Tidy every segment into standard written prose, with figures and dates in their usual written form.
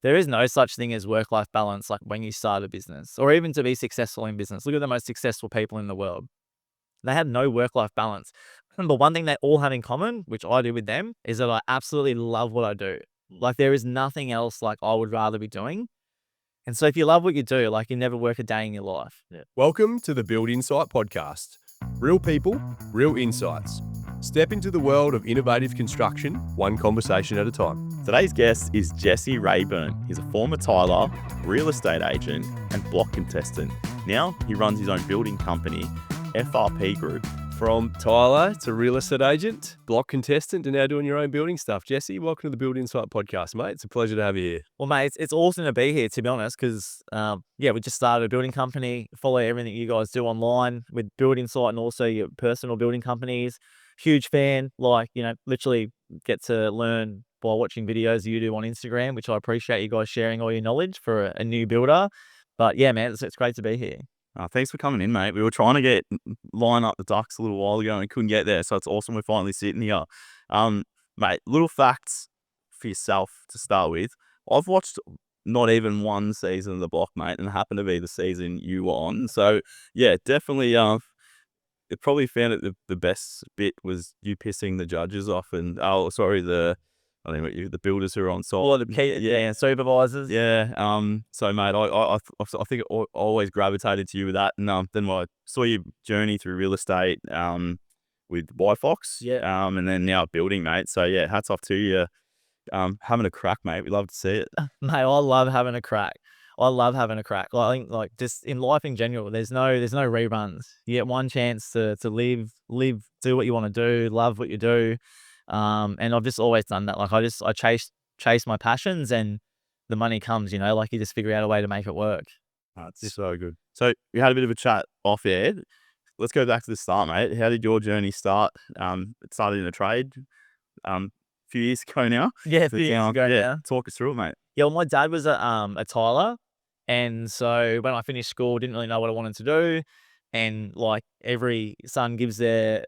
there is no such thing as work-life balance like when you start a business or even to be successful in business. Look at the most successful people in the world. They have no work-life balance. But one thing they all have in common, which I do with them, is that I absolutely love what I do. Like there is nothing else like I would rather be doing. And so if you love what you do, like you never work a day in your life. Yeah. Welcome to the Build Insite Podcast. Real people, real insights. Step into the world of innovative construction, one conversation at a time. Today's guest is Jesse Raeburn. He's a former tiler, real estate agent, and block contestant. Now he runs his own building company, FRP Group. From tiler to real estate agent, block contestant, and now doing your own building stuff. Jesse, welcome to the Build Insite Podcast, mate. It's a pleasure to have you here. Well, mate, it's awesome to be here, to be honest, because, we just started a building company, follow everything you guys do online with Build Insite and also your personal building companies. Huge fan, literally get to learn by watching videos you do on Instagram, which I appreciate you guys sharing all your knowledge for a new builder. But yeah, man, it's great to be here. Thanks for coming in, mate. We were trying to line up the ducks a little while ago and couldn't get there, so it's awesome we're finally sitting here. Mate, little facts for yourself to start with. I've watched not even one season of The Block, mate, and it happened to be the season you were on. So yeah, definitely. It probably found it the best bit was you pissing the judges off and the builders who are on site. All the key, supervisors. Yeah. So mate, I think it always gravitated to you with that, and then I saw your journey through real estate with Y-Fox. Yeah. And then now building, mate. So yeah, hats off to you. Having a crack, mate. We love to see it. Mate, I love having a crack. I think like just in life in general, there's no reruns. You get one chance to live, do what you want to do, love what you do. And I've just always done that. Like I chase my passions and the money comes, like you just figure out a way to make it work. That's so good. So we had a bit of a chat off air. Let's go back to the start, mate. How did your journey start? It started in a trade a few years ago now. Yeah, a few years ago now. Talk us through it, mate. Yeah, well, my dad was a tiler. And so when I finished school, didn't really know what I wanted to do. And like every father gives their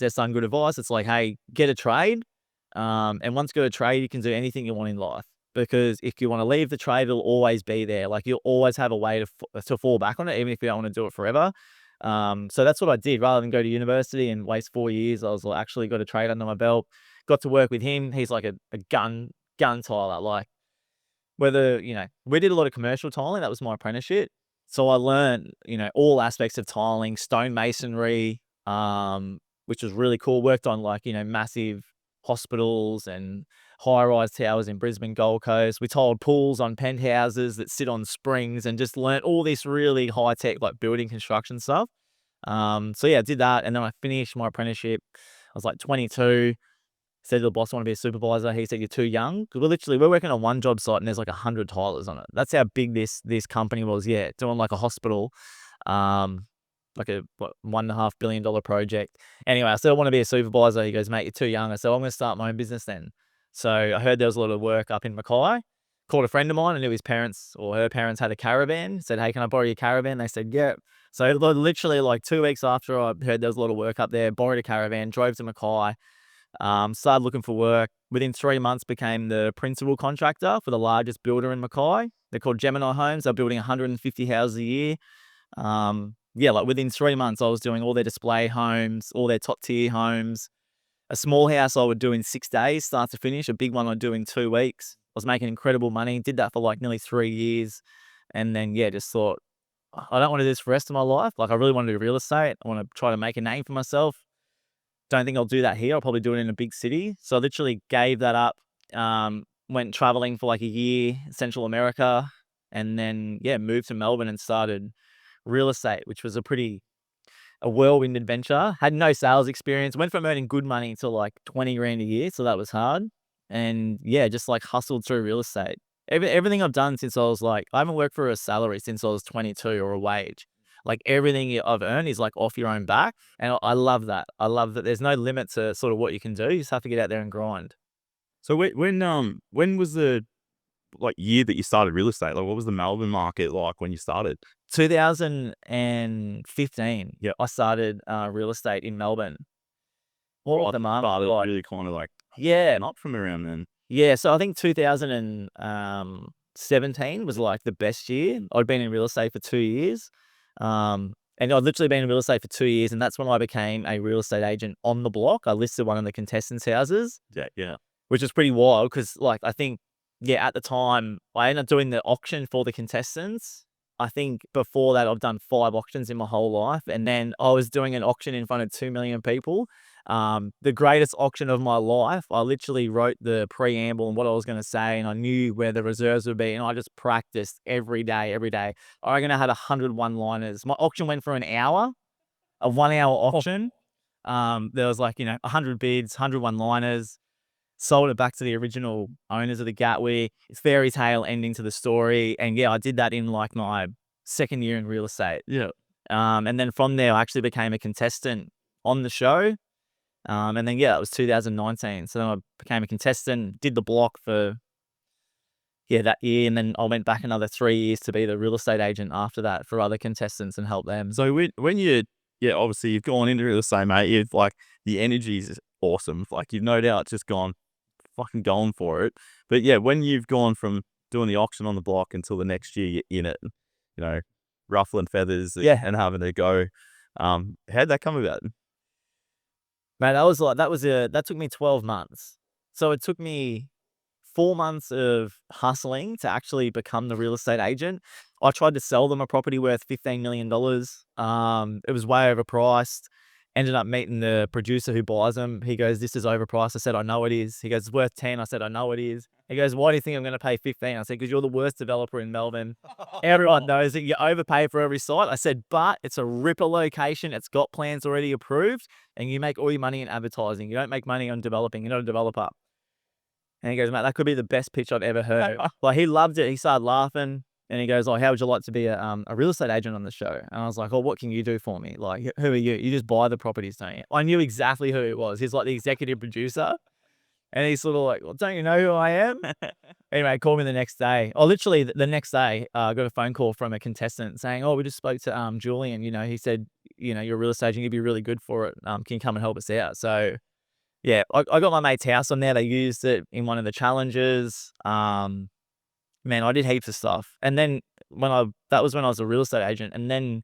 son good advice. It's like, hey, get a trade. And once you get a trade, you can do anything you want in life. Because if you want to leave the trade, it'll always be there. Like you'll always have a way to fall back on it, even if you don't want to do it forever. So that's what I did. Rather than go to university and waste 4 years, I was like, actually got a trade under my belt. Got to work with him. He's like a gun tiler. Like whether, we did a lot of commercial tiling. That was my apprenticeship. So I learned, all aspects of tiling, stonemasonry, which was really cool. Worked on massive hospitals and high-rise towers in Brisbane, Gold Coast. We tiled pools on penthouses that sit on springs and just learned all this really high-tech like building construction stuff. So yeah, I did that. And then I finished my apprenticeship. I was like 22. Said to the boss, I want to be a supervisor. He said, you're too young. Because we're working on one job site and there's like 100 tilers on it. That's how big this company was. Yeah, doing like a hospital, like a $1.5 billion project. Anyway, I still want to be a supervisor. He goes, mate, you're too young. I said, I'm going to start my own business then. So I heard there was a lot of work up in Mackay. Called a friend of mine. I knew his parents or her parents had a caravan. Said, hey, can I borrow your caravan? They said, yeah. So literally like 2 weeks after I heard there was a lot of work up there, borrowed a caravan, drove to Mackay. Started looking for work. Within 3 months, became the principal contractor for the largest builder in Mackay. They're called Gemini Homes. They're building 150 houses a year. Within 3 months, I was doing all their display homes, all their top tier homes. A small house I would do in 6 days, start to finish. A big one I'd do in 2 weeks. I was making incredible money. Did that for like nearly 3 years. And then, just thought, I don't want to do this for the rest of my life. Like I really want to do real estate. I want to try to make a name for myself. Don't think I'll do that here. I'll probably do it in a big city. So I literally gave that up, went traveling for like a year, Central America, and then, moved to Melbourne and started real estate, which was a whirlwind adventure. Had no sales experience. Went from earning good money to like 20 grand a year. So that was hard. And just like hustled through real estate. Everything I've done since I haven't worked for a salary since I was 22 or a wage. Like everything I've earned is like off your own back. And I love that. I love that there's no limit to sort of what you can do. You just have to get out there and grind. So when was the year that you started real estate? Like what was the Melbourne market like when you started? 2015. Yeah, I started real estate in Melbourne. What the market started really kind of like yeah, not from around then. Yeah, so I think 2017 was like the best year. I'd been in real estate for 2 years. And I'd literally been in real estate for 2 years, and that's when I became a real estate agent on the block. I listed one of the contestants' houses, Yeah. which is pretty wild because, like, I think, yeah, at the time, I ended up doing the auction for the contestants. I think before that, I've done 5 auctions in my whole life, and then I was doing an auction in front of 2 million people. The greatest auction of my life. I literally wrote the preamble and what I was going to say, and I knew where the reserves would be, and I just practiced every day, every day. I reckon I had 100 one-liners. My auction went for an hour, a 1-hour auction. There was like, 100 bids, 100 one-liners. Sold it back to the original owners of the Gatwick. It's fairy tale ending to the story. And yeah, I did that in like my second year in real estate. Yeah. And then from there, I actually became a contestant on the show. And then, yeah, it was 2019. So then I became a contestant, did the block for, that year. And then I went back another 3 years to be the real estate agent after that for other contestants and help them. So when you, obviously you've gone into real estate, mate, you've like, the energy is awesome. Like you've no doubt just gone fucking going for it. But yeah, when you've gone from doing the auction on the block until the next year you're in it, ruffling feathers and having to go, how'd that come about? Man, that took me 12 months. So it took me 4 months of hustling to actually become the real estate agent. I tried to sell them a property worth $15 million. It was way overpriced. Ended up meeting the producer who buys them. He goes, "This is overpriced." I said, "I know it is." He goes, "It's worth 10." I said, "I know it is." He goes, "Why do you think I'm going to pay 15?" I said, "Because you're the worst developer in Melbourne. Everyone knows that you overpay for every site." I said, "But it's a ripper location. It's got plans already approved, and you make all your money in advertising. You don't make money on developing. You're not a developer." And he goes, "Mate, that could be the best pitch I've ever heard." Like, he loved it. He started laughing. And he goes, "Oh, how would you like to be a real estate agent on the show?" And I was like, "Oh, what can you do for me? Like, who are you? You just buy the properties, don't you?" I knew exactly who it was. He's like the executive producer. And he's sort of like, "Well, don't you know who I am?" Anyway, he called me the next day. Oh, literally the next day, I got a phone call from a contestant saying, "Oh, we just spoke to Julian. He said, you're a real estate agent. You'd be really good for it. Can you come and help us out?" So, yeah, I got my mate's house on there. They used it in one of the challenges. Man, I did heaps of stuff. And then that was when I was a real estate agent. And then,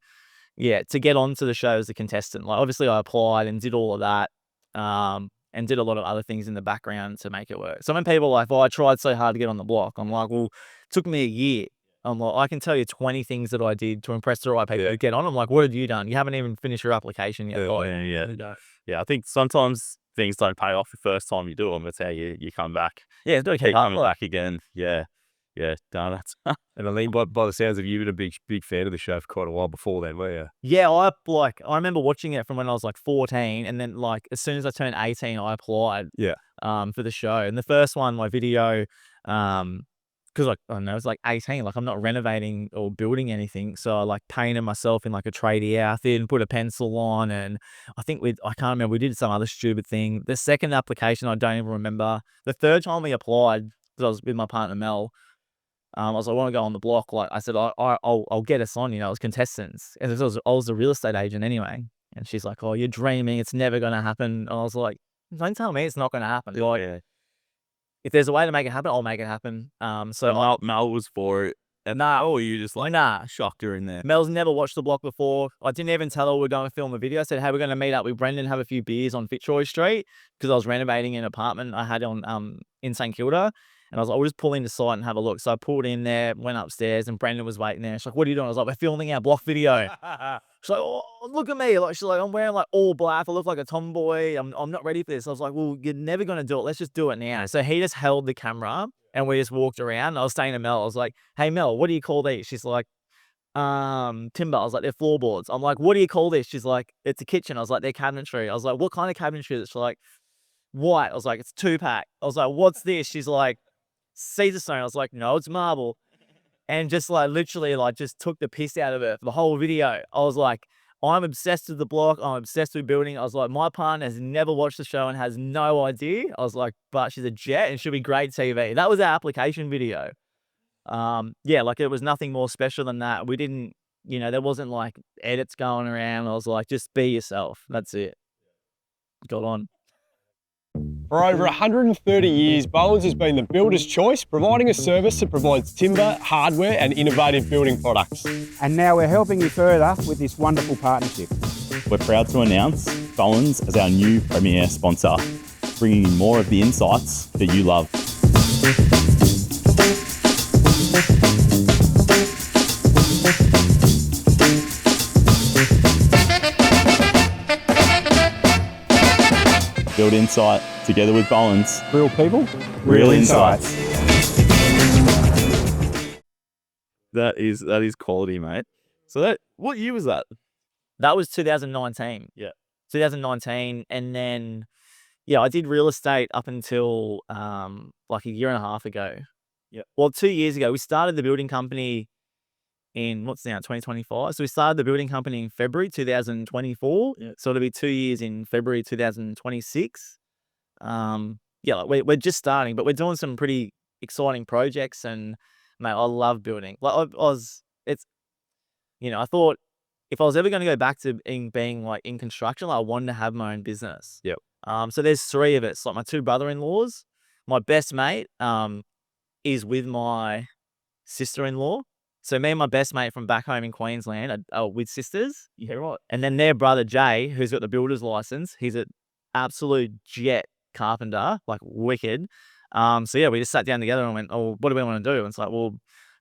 yeah, to get onto the show as a contestant, like, obviously I applied and did all of that, and did a lot of other things in the background to make it work. So when people are like, "Oh, I tried so hard to get on the block," I'm like, "Well, it took me a year." I'm like, "I can tell you 20 things that I did to impress the right people to get on." I'm like, "What have you done? You haven't even finished your application yet." Yeah, I think sometimes things don't pay off the first time you do them. It's how you come back. Yeah, it's Keep coming back again. Yeah. Yeah, darn it. And I mean, by the sounds of you, you've been a big fan of the show for quite a while before then, were you? Yeah, I remember watching it from when I was like 14, and then like as soon as I turned 18, I applied for the show. And the first one, my video, because like, I don't know, it was like 18, like I'm not renovating or building anything, so I like painted myself in like a tradie outfit and put a pencil on, and I can't remember, we did some other stupid thing. The second application, I don't even remember. The third time we applied, because I was with my partner Mel. I was like, "I want to go on the block." Like I said, I'll get us on, as contestants. And I was a real estate agent anyway. And she's like, "Oh, you're dreaming. It's never going to happen." And I was like, "Don't tell me it's not going to happen. Like, if there's a way to make it happen, I'll make it happen." So Mel was for it. And you just like shocked her in there. Mel's never watched the block before. I didn't even tell her we were going to film a video. I said, "Hey, we're going to meet up with Brendan, have a few beers on Fitzroy Street," because I was renovating an apartment I had on in St Kilda. And I was like, "We'll just pull in the site and have a look." So I pulled in there, went upstairs, and Brendan was waiting there. She's like, "What are you doing?" I was like, "We're filming our block video." She's like, "Oh, look at me." Like, she's like, "I'm wearing like all black. I look like a tomboy. I'm not ready for this." I was like, "Well, you're never going to do it. Let's just do it now." So he just held the camera and we just walked around. I was saying to Mel, I was like, "Hey, Mel, what do you call these?" She's like, "Timber." I was like, "They're floorboards." I'm like, "What do you call this?" She's like, "It's a kitchen." I was like, "They're cabinetry." I was like, "What kind of cabinetry is it?" She's like, "White." I was like, "It's 2-pack." I was like, "What's this?" She's like, "Caesar stone." I was like, "No, it's marble." And just like literally like just took the piss out of her for the whole video. I was like, I'm obsessed with the block. I'm obsessed with building. I was like, my partner has never watched the show and has no idea. I was like, but she's a jet and she'll be great TV. That was our application video. Yeah, like it was nothing more special than that. We didn't, there wasn't like edits going around. I was like, just be yourself. That's it. Got on. For over 130 years, Bowen's has been the builder's choice, providing a service that provides timber, hardware and innovative building products. And now we're helping you further with this wonderful partnership. We're proud to announce Bowen's as our new premier sponsor, bringing you more of the insights that you love. Build Insight together with Bowen's. Real people, Real insights. That is quality, mate. So what year was that? That was 2019. Yeah. 2019. And then, yeah, I did real estate up until like a year and a half ago. Yeah. Well, 2 years ago, we started the building company in, what's now, 2025. So we started the building company in February 2024. Yeah. So it'll be 2 years in February 2026. Yeah, like we're just starting, but we're doing some pretty exciting projects. And mate, I love building. Like I thought if I was ever going to go back to being like in construction, like, I wanted to have my own business. Yep. So there's three of us, like my two brother-in-laws. My best mate is with my sister-in-law. So me and my best mate from back home in Queensland are with sisters. Yeah, right. And then their brother Jay, who's got the builder's license, he's an absolute jet carpenter, like wicked. So yeah, we just sat down together and went, oh, what do we want to do? And it's like, well,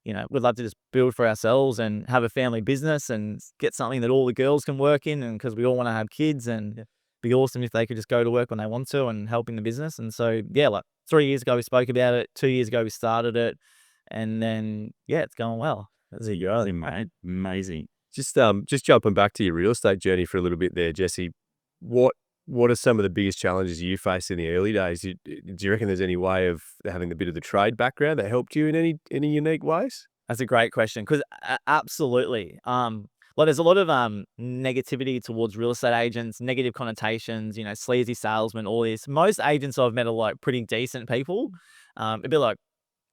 we'd love to just build for ourselves and have a family business and get something that all the girls can work in, and because we all want to have kids, and be awesome if they could just go to work when they want to and help in the business. And so yeah, like 3 years ago we spoke about it. 2 years ago we started it, and then yeah, it's going well. That's a girl, mate. Amazing. Just jumping back to your real estate journey for a little bit there, Jesse. What are some of the biggest challenges you faced in the early days? Do you reckon there's any way of having a bit of the trade background that helped you in any unique ways? That's a great question, because absolutely. Like there's a lot of negativity towards real estate agents, negative connotations, sleazy salesmen, all this. Most agents I've met are like pretty decent people. A bit like,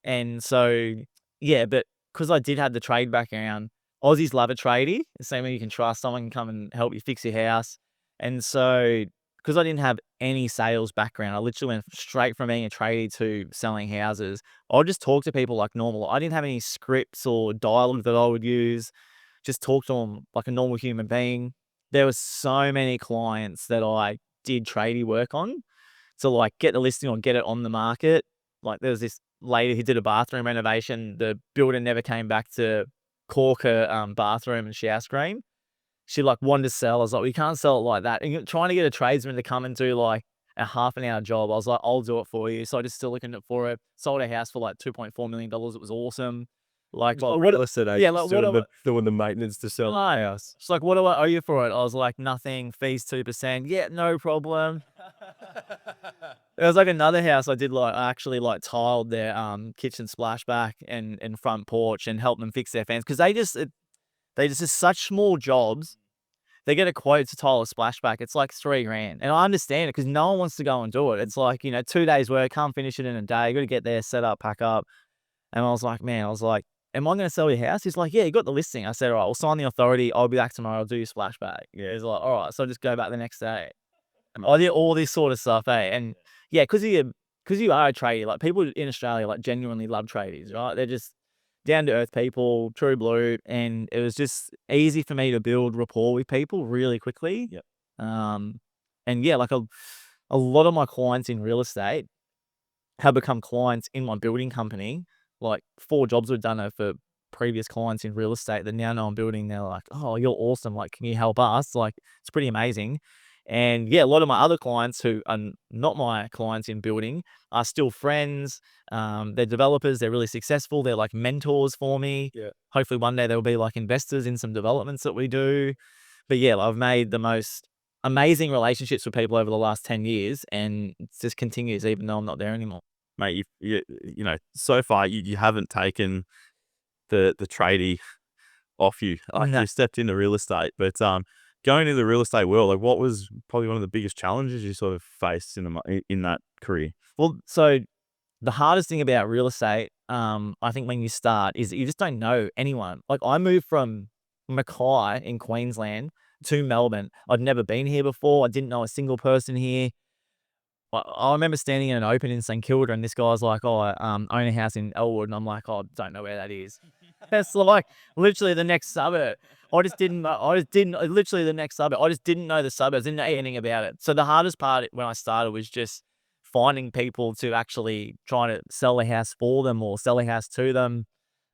and so yeah, but because I did have the trade background, Aussies love a tradie. The same way you can trust someone can come and help you fix your house. And so because I didn't have any sales background, I literally went straight from being a tradie to selling houses. I'll just talk to people like normal. I didn't have any scripts or dialogue that I would use. Just talk to them like a normal human being. There were so many clients that I did tradie work on to like get the listing or get it on the market. Like there was this lady who did a bathroom renovation. The builder never came back to caulk her bathroom and shower screen. She like wanted to sell. I was like, we can't sell it like that. And trying to get a tradesman to come and do like a half an hour job, I was like, I'll do it for you. So I just still looking at it for her. Sold a house for like $2.4 million. It was awesome. Like, Well, real estate agents yeah, like, doing the maintenance to sell the house. She's like, what do I owe you for it? I was like, nothing, fees 2%. Yeah, no problem. There was like another house I did, like I actually like tiled their kitchen splashback and front porch and helped them fix their fence, because they just such small jobs. They get a quote to tile a splashback. It's like $3,000, and I understand it because no one wants to go and do it. It's like 2 days work, can't finish it in a day. You got to get there, set up, pack up. And I was like, am I going to sell your house? He's like, yeah, you got the listing. I said, all right, we'll sign the authority. I'll be back tomorrow. I'll do your splashback. Yeah, he's like, all right. So I just go back the next day. I did all this sort of stuff, And yeah, because you are a tradie, like people in Australia like genuinely love tradies, right? They're just down to earth people, true blue, and it was just easy for me to build rapport with people really quickly. Yep. And yeah, like a lot of my clients in real estate have become clients in my building company. Like 4 jobs we've done for previous clients in real estate that now know I'm building. They're like, oh, you're awesome. Like, can you help us? Like, it's pretty amazing. And yeah, a lot of my other clients who are not my clients in building are still friends. They're developers. They're really successful. They're like mentors for me. Yeah. Hopefully one day they'll be like investors in some developments that we do. But yeah, I've made the most amazing relationships with people over the last 10 years, and it just continues even though I'm not there anymore. Mate, so far you haven't taken the tradie off you. Like, No. you stepped into real estate, but going into the real estate world, like what was probably one of the biggest challenges you sort of faced in that career? Well, so the hardest thing about real estate, I think when you start, is that you just don't know anyone. Like I moved from Mackay in Queensland to Melbourne. I'd never been here before. I didn't know a single person here. I remember standing in an open in St Kilda, and this guy's like, "Oh, I own a house in Elwood," and I'm like, "Oh, don't know where that is." It's like literally the next suburb. Literally the next suburb. I just didn't know the suburbs, didn't know anything about it. So the hardest part when I started was just finding people to actually try to sell a house for them or sell a house to them.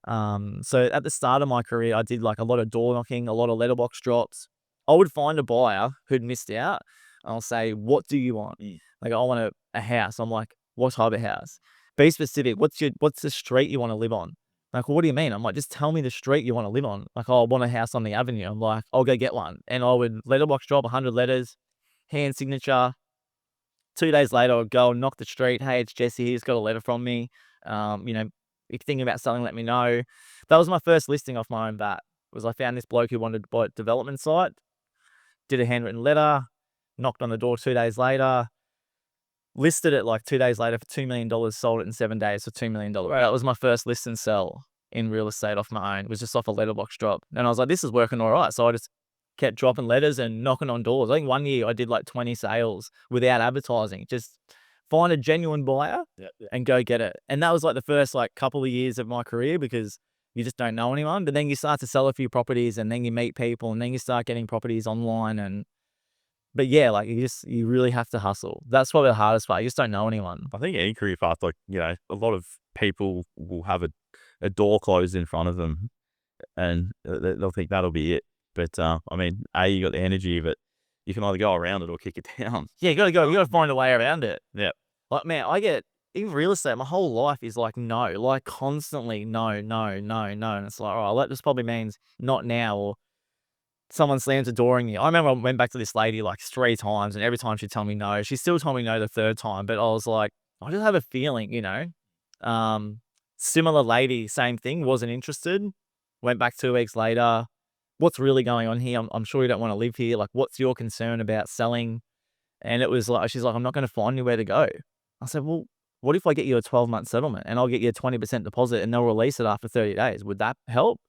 So at the start of my career, I did like a lot of door knocking, a lot of letterbox drops. I would find a buyer who'd missed out. I'll say, "What do you want?" Like, "I want a house." I'm like, "What type of house?" Be specific. What's the street you want to live on? Like, "Well, what do you mean?" I'm like, "Just tell me the street you want to live on." Like, "Oh, I want a house on the avenue." I'm like, "I'll go get one." And I would letterbox drop 100 letters, hand signature. 2 days later, I'd go and knock the street. "Hey, it's Jesse. He's got a letter from me. If you're thinking about selling, let me know." That was my first listing off my own bat. Was I found this bloke who wanted to buy a development site, did a handwritten letter, knocked on the door 2 days later, listed it like 2 days later for $2 million, sold it in 7 days for $2 million. That was my first list and sell in real estate off my own. It was just off a letterbox drop. And I was like, this is working all right. So I just kept dropping letters and knocking on doors. I think one year I did like 20 sales without advertising. Just find a genuine buyer and go get it. And that was like the first like couple of years of my career because you just don't know anyone. But then you start to sell a few properties and then you meet people and then you start getting properties online. But yeah, like you really have to hustle. That's probably the hardest part. You just don't know anyone. I think any career path, like, a lot of people will have a door closed in front of them and they'll think that'll be it. But, you got the energy, but you can either go around it or kick it down. Yeah, you gotta find a way around it. Yeah. Like, man, even real estate, my whole life is like, no, like constantly, no, no, no, no. And it's like, all right, this probably means not now, or someone slams a door in you. I remember I went back to this lady like 3 times, and every time she'd tell me no. She still told me no the 3rd time, but I was like, I just have a feeling, Similar lady, same thing, wasn't interested. Went back 2 weeks later. What's really going on here? I'm sure you don't want to live here. Like, what's your concern about selling? And it was like, she's like, I'm not going to find anywhere to go. I said, well, what if I get you a 12-month settlement and I'll get you a 20% deposit and they'll release it after 30 days? Would that help?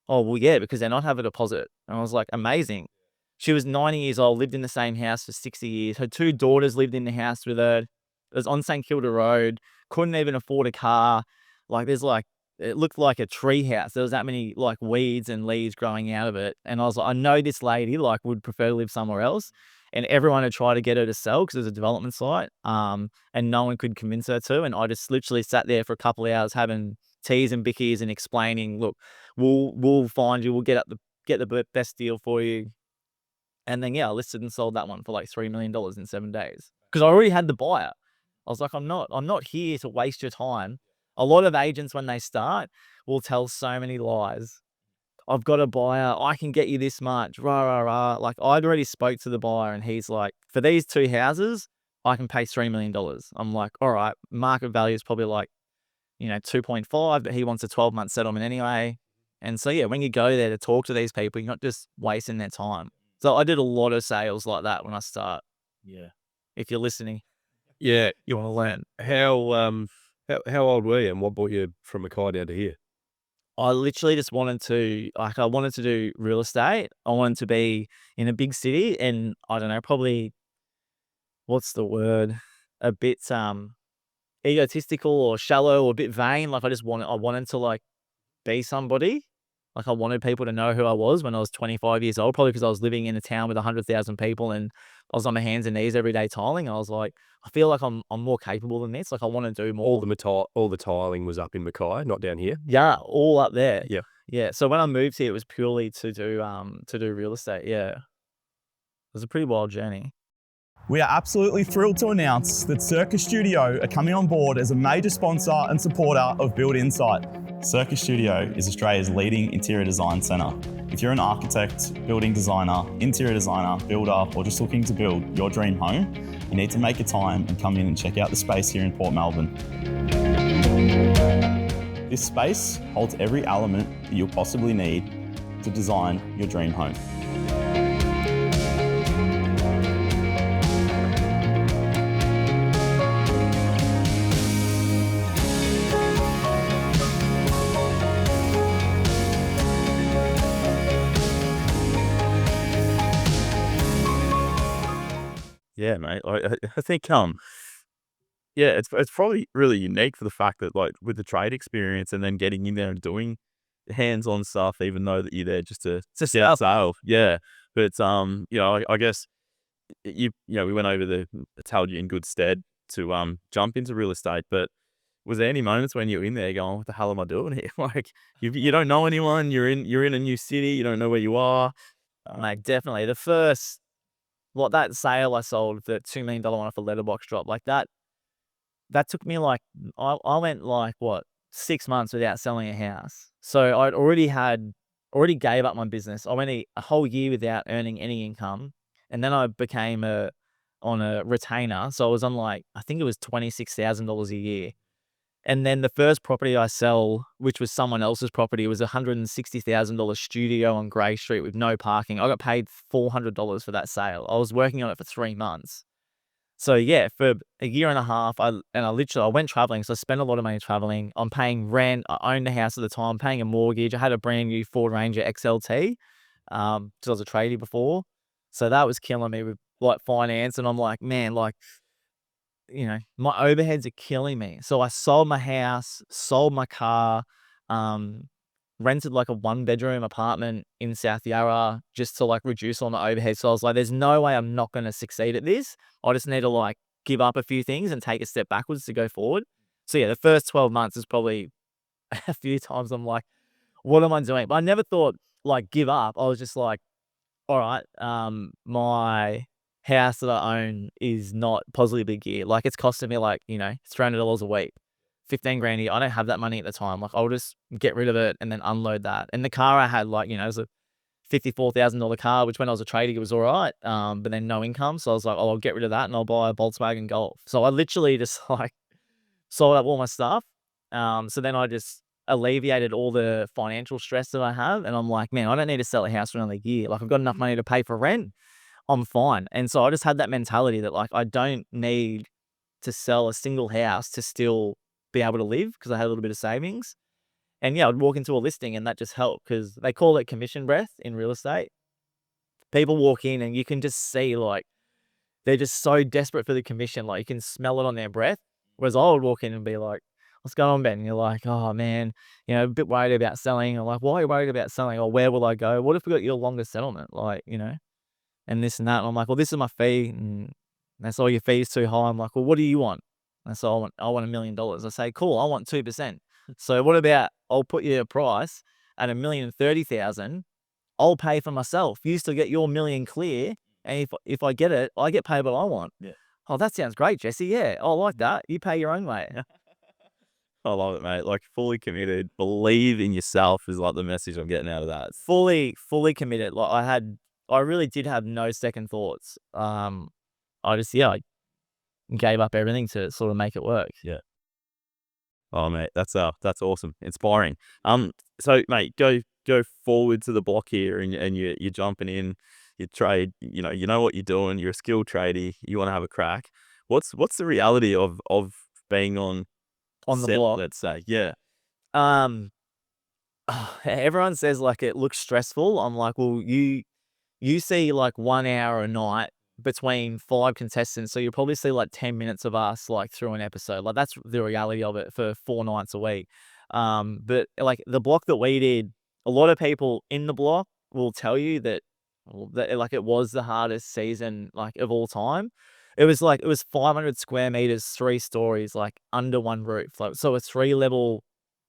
Oh, well, yeah, because they're not have a deposit. And I was like, amazing. She was 90 years old, lived in the same house for 60 years. Her 2 daughters lived in the house with her. It was on St Kilda Road. Couldn't even afford a car. Like, it looked like a tree house. There was that many like weeds and leaves growing out of it. And I was like, I know this lady like would prefer to live somewhere else. And everyone had tried to get her to sell because it was a development site. And no one could convince her to. And I just literally sat there for a couple of hours having teas and bickies and explaining, look, we'll find you, we'll get the best deal for you. And then I listed and sold that one for like $3 million in 7 days. Because I already had the buyer. I was like, I'm not here to waste your time. A lot of agents, when they start, will tell so many lies. I've got a buyer. I can get you this much. Rah, rah, rah. Like, I'd already spoke to the buyer and he's like, for these 2 houses, I can pay $3 million. I'm like, all right, market value is probably like, 2.5, but he wants a 12-month settlement anyway. And so, when you go there to talk to these people, you're not just wasting their time. So I did a lot of sales like that when I start. Yeah. If you're listening. Yeah. You want to learn. How old were you and what brought you from Mackay down to here? I literally just wanted to do real estate. I wanted to be in a big city and I don't know, probably, what's the word? A bit egotistical or shallow or a bit vain. Like I wanted to like be somebody. Like I wanted people to know who I was when I was 25 years old, probably because I was living in a town with 100,000 people and I was on my hands and knees every day tiling. I was like, I feel like I'm more capable than this. Like I want to do more. All the tiling was up in Mackay, not down here. Yeah, all up there. Yeah. Yeah. So when I moved here, it was purely to do real estate. Yeah. It was a pretty wild journey. We are absolutely thrilled to announce that Circus Studio are coming on board as a major sponsor and supporter of Build Insite. Circus Studio is Australia's leading interior design centre. If you're an architect, building designer, interior designer, builder, or just looking to build your dream home, you need to make a time and come in and check out the space here in Port Melbourne. This space holds every element that you'll possibly need to design your dream home. Yeah, mate. I think yeah, it's probably really unique for the fact that, like, with the trade experience and then getting in there and doing hands-on stuff, even though that you're there just to get a sale. Yeah. But, I guess we went over it's held you in good stead to jump into real estate. But was there any moments when you're in there going, "What the hell am I doing here?" Like, you don't know anyone, you're in a new city, you don't know where you are. Mate, definitely. The first, that sale I sold, the $2 million one off a letterbox drop, like that took me like, I went like, 6 months without selling a house. So I'd already gave up my business. I went a whole year without earning any income. And then I became on a retainer. So I was on like, I think it was $26,000 a year. And then the first property I sell, which was someone else's property, was a $160,000 studio on Grey Street with no parking. I got paid $400 for that sale. I was working on it for 3 months. So yeah, for a year and a half, I went traveling. So I spent a lot of money traveling. I'm paying rent. I owned a house at the time, paying a mortgage. I had a brand new Ford Ranger XLT, because I was a tradie before. So that was killing me with like finance. And I'm like, man, like, my overheads are killing me. So I sold my house, sold my car, rented like a 1-bedroom apartment in South Yarra just to like reduce all my overhead. So I was like, there's no way I'm not going to succeed at this. I just need to like give up a few things and take a step backwards to go forward. So yeah, the first 12 months is probably a few times I'm like, what am I doing? But I never thought like give up. I was just like, all right, my house that I own is not positively geared. Like it's costing me like, $300 a week, 15 grand a year. I don't have that money at the time. Like I'll just get rid of it and then unload that. And the car I had, like, it was a $54,000 car, which when I was a tradie, it was all right. But then no income. So I was like, oh, I'll get rid of that and I'll buy a Volkswagen Golf. So I literally just like sold up all my stuff. So then I just alleviated all the financial stress that I have. And I'm like, man, I don't need to sell a house for another year. Like I've got enough money to pay for rent. I'm fine. And so I just had that mentality that like, I don't need to sell a single house to still be able to live because I had a little bit of savings. And yeah, I'd walk into a listing and that just helped because they call it commission breath in real estate. People walk in and you can just see like, they're just so desperate for the commission. Like you can smell it on their breath. Whereas I would walk in and be like, what's going on, Ben? And you're like, oh man, a bit worried about selling. I'm like, why are you worried about selling? Or where will I go? What if we got your longer settlement? Like, and this and that. And I'm like, well, this is my fee. And that's all, your fee's too high. I'm like, well, what do you want? And so I want $1 million. I say, cool, I want 2%. So what about, I'll put you a price at $1,030,000. I'll pay for myself. You still get your million clear. And if I get it, I get paid what I want. Yeah. Oh, that sounds great, Jesse. Yeah, I like that. You pay your own way. I love it, mate. Like fully committed, believe in yourself is like the message I'm getting out of that. Fully committed. Like I really did have no second thoughts. I gave up everything to sort of make it work. Yeah. Oh, mate, that's awesome, inspiring. So mate, go forward to the block here, and you're jumping in. You trade, you know what you're doing. You're a skilled tradie. You want to have a crack. What's the reality of being on the set, block? let's say, yeah. Everyone says like it looks stressful. I'm like, well, you see like 1 hour a night between 5 contestants, so you'll probably see like 10 minutes of us like through an episode. Like that's the reality of it for 4 nights a week. But like the block that we did, a lot of people in the block will tell you that like it was the hardest season like of all time. It was 500 square meters, 3 stories, like under one roof. Like, so a 3-level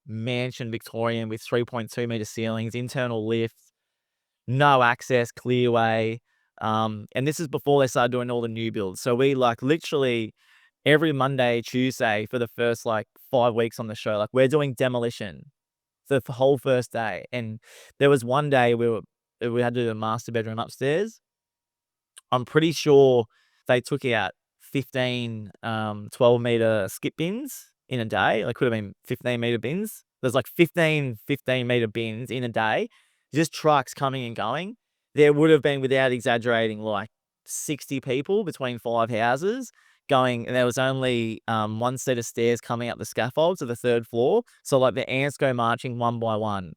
mansion Victorian with 3.2 meter ceilings, internal lifts, no access, clearway. And this is before they started doing all the new builds. So we like literally every Monday, Tuesday for the first like 5 weeks on the show, like we're doing demolition the whole first day. And there was one day we had to do the master bedroom upstairs. I'm pretty sure they took out 15 12-meter skip bins in a day. Like could have been 15-meter bins. There's like 15-meter bins in a day. Just trucks coming and going. There would have been, without exaggerating, like 60 people between 5 houses going, and there was only 1 set of stairs coming up the scaffold to the 3rd floor. So like the ants go marching one by one,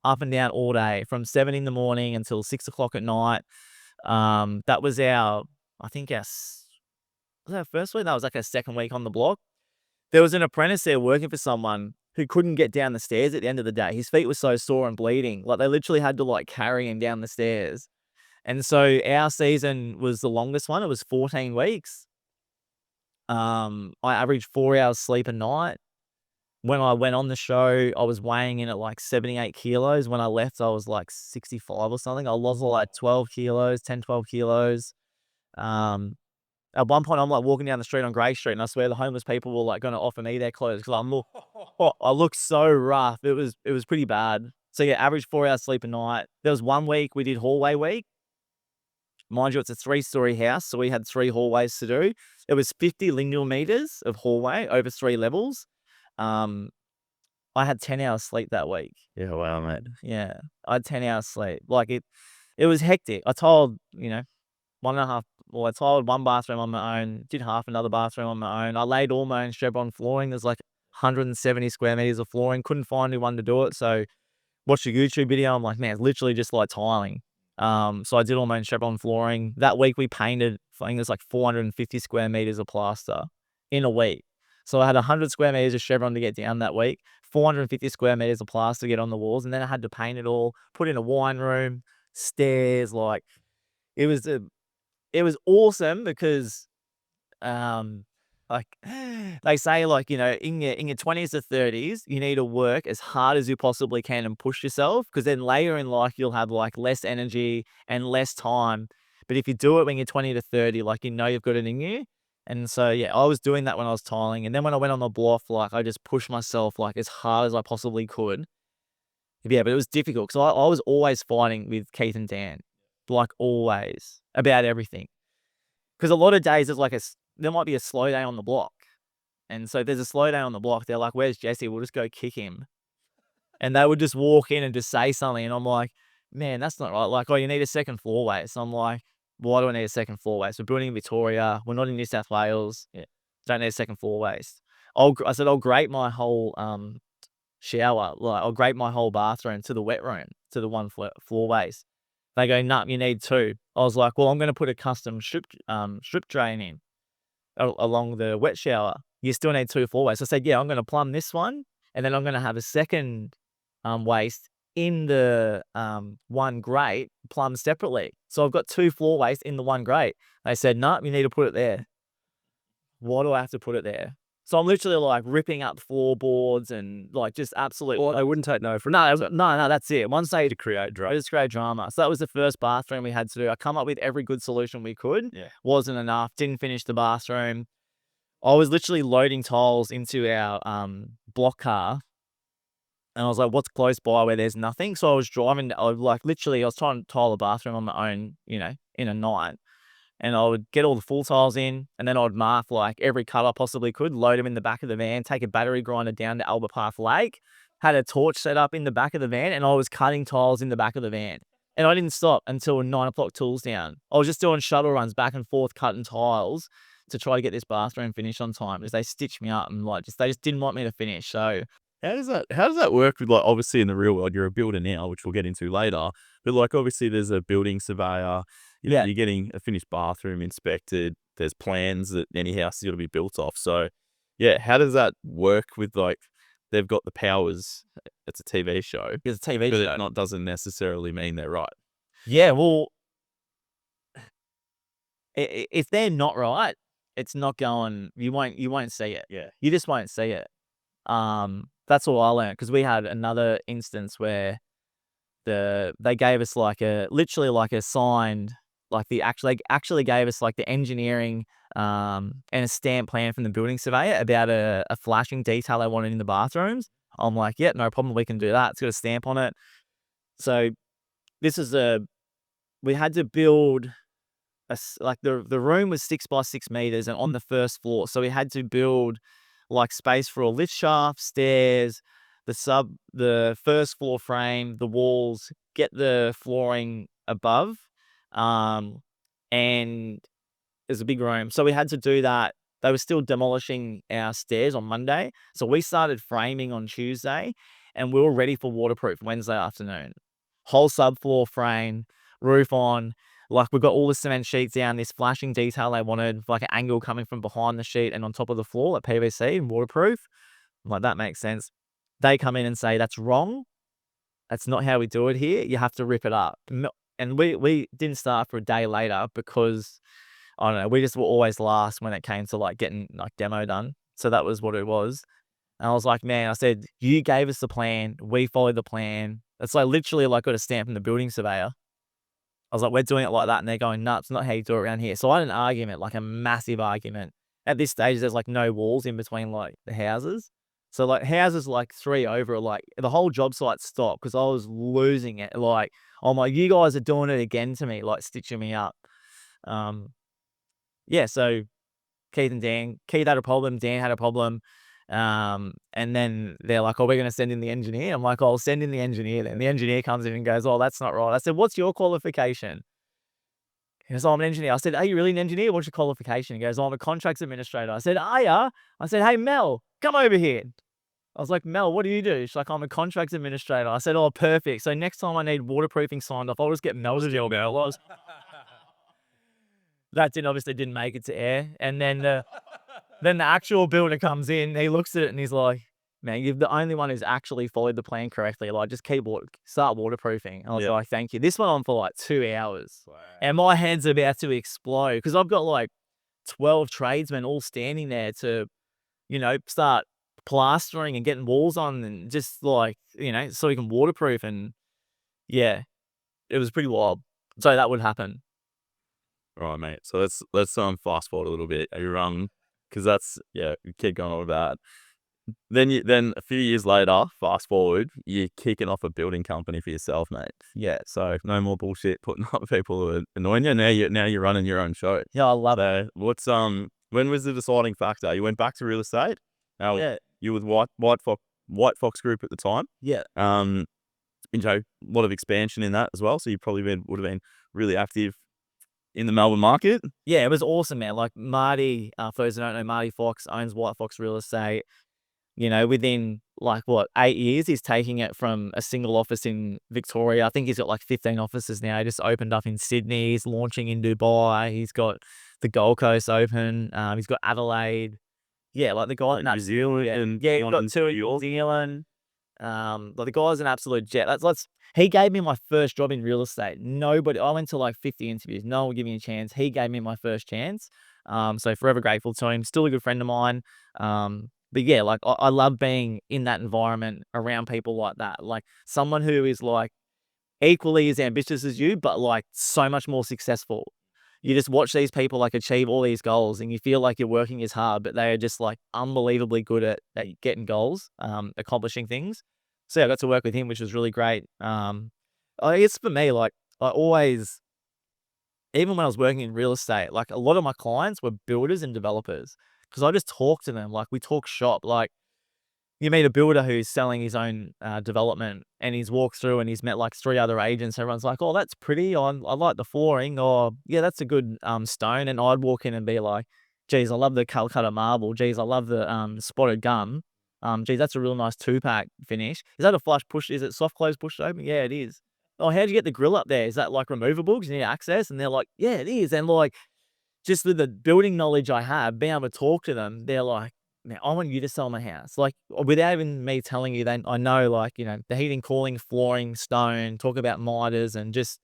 up and down all day from 7 in the morning until 6 o'clock at night. That was our, I think was our first week? That was like our second week on the block. There was an apprentice there working for someone who couldn't get down the stairs at the end of the day. His feet were so sore and bleeding. Like, they literally had to, like, carry him down the stairs. And so our season was the longest one. It was 14 weeks. I averaged 4 hours sleep a night. When I went on the show, I was weighing in at like 78 kilos. When I left, I was like 65 or something. I lost like 12 kilos, 10, 12 kilos. At one point, I'm like walking down the street on Grey Street, and I swear the homeless people were like going to offer me their clothes because I look so rough. It was pretty bad. So yeah, average 4 hours sleep a night. There was 1 week we did hallway week. Mind you, it's a 3-story house, so we had 3 hallways to do. It was 50 linear meters of hallway over 3 levels. I had 10 hours sleep that week. Yeah, wow, mate. Yeah, I had 10 hours sleep. Like, it was hectic. I tiled, I tiled 1 bathroom on my own, did half another bathroom on my own. I laid all my own chevron flooring. There's like 170 square meters of flooring. Couldn't find anyone to do it, so watched a YouTube video. I'm like, man, it's literally just like tiling. So I did all my own chevron flooring. That week we painted, I think there's like 450 square meters of plaster in a week. So I had 100 square meters of chevron to get down that week, 450 square meters of plaster to get on the walls, and then I had to paint it all, put in a wine room, stairs. Like, it was awesome because, like, they say, like, in your 20s to 30s, you need to work as hard as you possibly can and push yourself, because then later in life you'll have like less energy and less time. But if you do it when you're 20 to 30, like, you've got it in you. And so yeah, I was doing that when I was tiling, and then when I went on the block, like, I just pushed myself like as hard as I possibly could. Yeah, but it was difficult because I was always fighting with Keith and Dan, like, always, about everything. Because a lot of days there might be a slow day on the block. And so there's a slow day on the block. They're like, where's Jesse? We'll just go kick him. And they would just walk in and just say something. And I'm like, man, that's not right. Like, oh, you need a second floor weight. So I'm like, why do I need a second floor weight? So we're building in Victoria. We're not in New South Wales. Yeah. Don't need a second floor waste. I said, I'll grate my whole shower. Like, I'll grate my whole bathroom to the wet room, to the 1 floor waste. They go, nah, you need 2. I was like, well, I'm going to put a custom strip drain in along the wet shower. You still need 2 floor wastes. I said, yeah, I'm going to plumb this one, and then I'm going to have a second waste in the 1 grate plumbed separately. So I've got 2 floor wastes in the 1 grate. They said, no, you need to put it there. Why do I have to put it there? So I'm literally like ripping up floorboards and like just absolute. Well, I wouldn't take no for it. No, that's it. Once they To create drama. I just create drama. So that was the first bathroom we had to do. I come up with every good solution we could. Yeah. Wasn't enough. Didn't finish the bathroom. I was literally loading tiles into our block car. And I was like, what's close by where there's nothing? So I was driving, I was trying to tile the bathroom on my own, in a night. And I would get all the full tiles in, and then I'd mark like every cut I possibly could, load them in the back of the van, take a battery grinder down to Albert Park Lake, had a torch set up in the back of the van, and I was cutting tiles in the back of the van. And I didn't stop until 9 o'clock tools down. I was just doing shuttle runs back and forth, cutting tiles to try to get this bathroom finished on time, because they stitched me up and they just didn't want me to finish. So How does that work with, like, obviously in the real world, you're a builder now, which we'll get into later, but like obviously there's a building surveyor, Yeah. you're getting a finished bathroom inspected, there's plans that any house is going to be built off. So yeah, how does that work with, like, they've got the powers, it's a TV show, it's a TV but show. it doesn't necessarily mean they're right. Yeah, well, if they're not right, it's not going. You won't see it. Yeah. You just won't see it. That's all I learned, because we had another instance where they gave us literally a signed, they actually gave us like the engineering and a stamp plan from the building surveyor about a flashing detail they wanted in the bathrooms. I'm like, yeah, no problem, we can do that. It's got a stamp on it. So we had to build the room was 6 by 6 meters and on the first floor. So we had to build like space for a lift shaft, stairs, the first floor frame, the walls, get the flooring above. And there's a big room. So we had to do that. They were still demolishing our stairs on Monday. So we started framing on Tuesday, and we were ready for waterproof Wednesday afternoon. Whole subfloor frame, roof on, Like, we've got all the cement sheets down, this flashing detail they wanted, like an angle coming from behind the sheet and on top of the floor, like PVC and waterproof. I'm like, that makes sense. They come in and say, that's wrong. That's not how we do it here. You have to rip it up. And we didn't start for a day later because, I don't know, we just were always last when it came to like getting like demo done. So that was what it was. And I was like, man, I said, you gave us the plan. We followed the plan. It's like literally like got a stamp from the building surveyor. I was like, we're doing it like that. And they're going, nuts, not how you do it around here. So I had an argument, like a massive argument. At this stage, there's like no walls in between like the houses. So like houses like 3 over, like the whole job site stopped because I was losing it. Like, I'm like, you guys are doing it again to me, like stitching me up. Yeah, so Keith had a problem, Dan had a problem. And then they're like, oh, we're going to send in the engineer. I'm like, oh, I'll send in the engineer then. The engineer comes in and goes, oh, that's not right. I said, what's your qualification? He goes, oh, I'm an engineer. I said, are you really an engineer? What's your qualification? He goes, oh, I'm a contracts administrator. I said, are ya? I said, hey, Mel, come over here. I was like, Mel, what do you do? She's like, I'm a contracts administrator. I said, oh, perfect. So next time I need waterproofing signed off, I'll just get Mel to deal with it. That obviously didn't make it to air. And then the actual builder comes in, he looks at it and he's like, man, you're the only one who's actually followed the plan correctly. Like, just start waterproofing. I was like, thank you. This went on for like 2 hours. Wow. And my head's about to explode because I've got like 12 tradesmen all standing there to, start plastering and getting walls on and just like, so we can waterproof. And yeah, it was pretty wild. So that would happen. All right, mate. So let's fast forward a little bit. Because that's, you keep going on with that. Then a few years later, fast forward, you're kicking off a building company for yourself, mate. Yeah. So no more bullshit putting up people who are annoying you. Now you're running your own show. Yeah, I love it. What's when was the deciding factor? You went back to real estate. Yeah. You were with White Fox Group at the time. Yeah. A lot of expansion in that as well. So you probably would have been really active in the Melbourne market. Yeah, it was awesome, man. Like Marty, for those who don't know, Marty Fox owns White Fox Real Estate. Within 8 years, he's taking it from a single office in Victoria. I think he's got like 15 offices now. He just opened up in Sydney. He's launching in Dubai. He's got the Gold Coast open. He's got Adelaide. Yeah, like the guy in New Zealand. Yeah, he's got 2 in New Zealand. The guy's an absolute jet. He gave me my first job in real estate. I went to like 50 interviews. No one would give me a chance. He gave me my first chance. So forever grateful to him. Still a good friend of mine. But yeah, like I love being in that environment around people like that. Like someone who is like equally as ambitious as you, but like so much more successful. You just watch these people like achieve all these goals and you feel like you're working as hard, but they are just like unbelievably good at getting goals, accomplishing things. So yeah, I got to work with him, which was really great. I guess for me, like I always, even when I was working in real estate, like a lot of my clients were builders and developers because I just talk to them. Like we talk shop. Like you meet a builder who's selling his own development and he's walked through and he's met like 3 other agents. Everyone's like, oh, that's pretty. I like the flooring. Or yeah, that's a good stone. And I'd walk in and be like, geez, I love the Calcutta marble. Geez, I love the spotted gum. Geez, that's a real nice 2-pack finish. Is that a flush push? Is it soft close pushed open? Yeah, it is. Oh, how'd you get the grill up there? Is that like removable because you need access? And they're like, yeah, it is. And like, just with the building knowledge I have, being able to talk to them, they're like, man, I want you to sell my house. Like without even me telling you, then I know like, the heating, cooling, flooring, stone, talk about miters and just,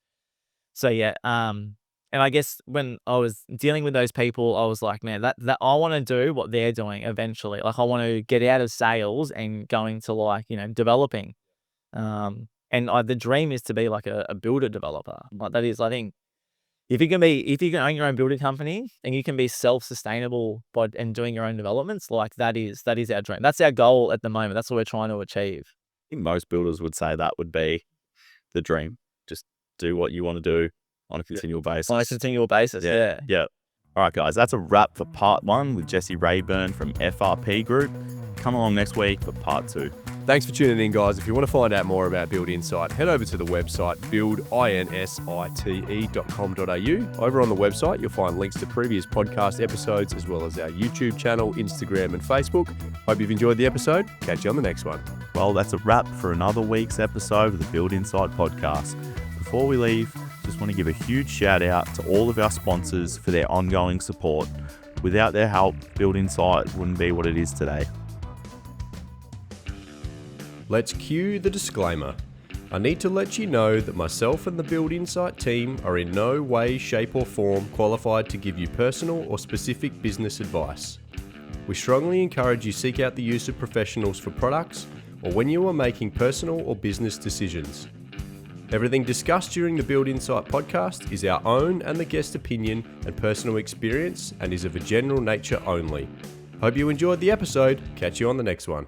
so yeah. And I guess when I was dealing with those people, I was like, man, that I want to do what they're doing eventually. Like I want to get out of sales and going to like, developing. And the dream is to be like a builder developer. Like that is, I think, if you can own your own building company and you can be self-sustainable and doing your own developments, like that is our dream. That's our goal at the moment. That's what we're trying to achieve. I think most builders would say that would be the dream. Just do what you want to do on a continual basis. On a continual basis, yeah. Yeah. All right, guys, that's a wrap for part 1 with Jesse Raeburn from FRP Group. Come along next week for part 2. Thanks for tuning in, guys. If you want to find out more about Build Insight, head over to the website buildinsite.com.au. Over on the website, you'll find links to previous podcast episodes as well as our YouTube channel, Instagram and Facebook. Hope you've enjoyed the episode. Catch you on the next one. Well, that's a wrap for another week's episode of the Build Insite Podcast. Before we leave, just just want to give a huge shout out to all of our sponsors for their ongoing support. Without their help, Build Insite wouldn't be what it is today. Let's cue the disclaimer. I need to let you know that myself and the Build Insite team are in no way, shape or form qualified to give you personal or specific business advice. We strongly encourage you seek out the use of professionals for products or when you are making personal or business decisions. Everything discussed during the Build Insite podcast is our own and the guest opinion and personal experience and is of a general nature only. Hope you enjoyed the episode. Catch you on the next one.